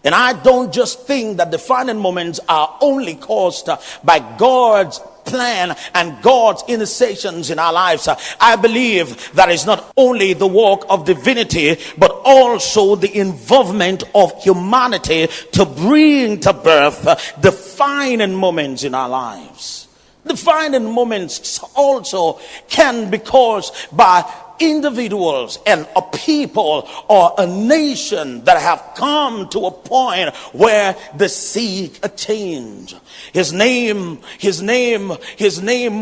And I don't just think that defining moments are only caused by God's plan and God's initiations in our lives. I believe that is not only the work of divinity, but also the involvement of humanity to bring to birth defining moments in our lives. Defining moments also can be caused by individuals and a people or a nation that have come to a point where they seek a change. His name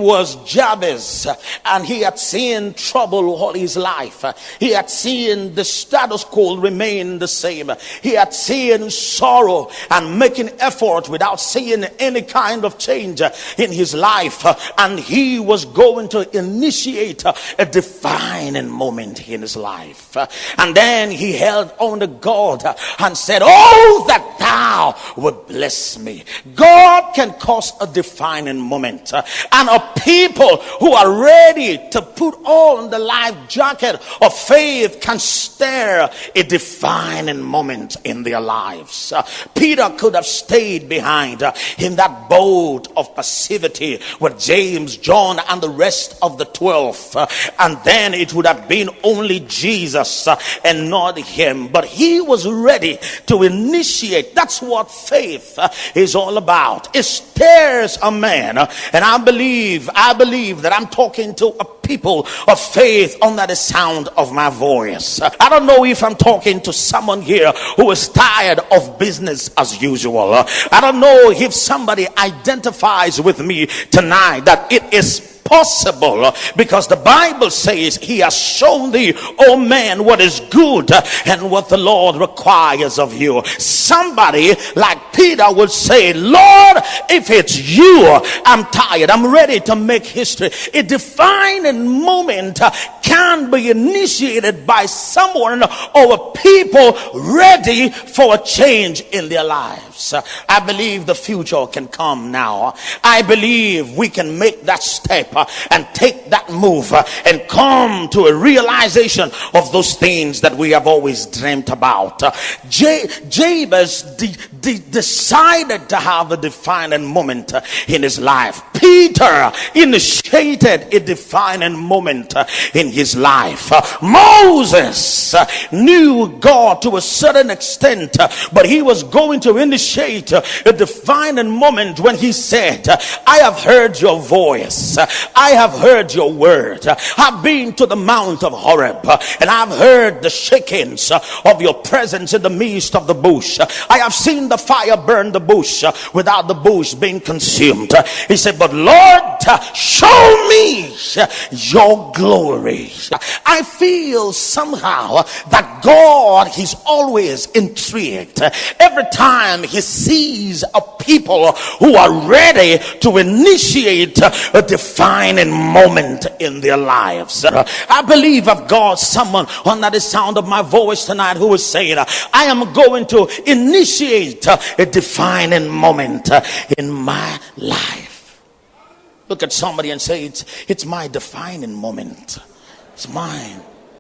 was Jabez, and he had seen trouble all his life. He had seen the status quo remain the same. He had seen sorrow and making effort without seeing any kind of change in his life, and he was going to initiate a defining moment in his life. And then he held on to God and said, "Oh, that thou would bless me." God can cause a defining moment, and a people who are ready to put on the life jacket of faith can stir a defining moment in their lives. Peter could have stayed behind in that boat of passivity with James, John, and the rest of the 12, and then it would have been only Jesus and not him. But he was ready to initiate. That's what faith is all about. It stirs a man, and I believe that I'm talking to a people of faith under the sound of my voice. I don't know if I'm talking to someone here who is tired of business as usual. I don't know if somebody identifies with me tonight that it is possible, because the Bible says he has shown thee, oh man, what is good and what the Lord requires of you. Somebody like Peter would say, "Lord, if it's you, I'm tired, I'm ready to make history." A defining moment can be initiated by someone or a people ready for a change in their lives. I believe the future can come now. I believe we can make that step and take that move and come to a realization of those things that we have always dreamt about. Jabez decided to have a defining moment in his life. Peter initiated a defining moment in his life. Moses knew God to a certain extent, but he was going to initiate a defining moment when he said, "I have heard your voice. I have heard your word. I've been to the mount of Horeb, and I've heard the shakings of your presence in the midst of the bush. I have seen the fire burn the bush without the bush being consumed." He said, "But Lord, show me your glory." I feel somehow that God is always intrigued every time he sees a people who are ready to initiate a defining moment in their lives. I believe I've got someone under the sound of my voice tonight who is saying, "I am going to initiate a defining moment in my life." Look at somebody and say, it's my defining moment. It's mine.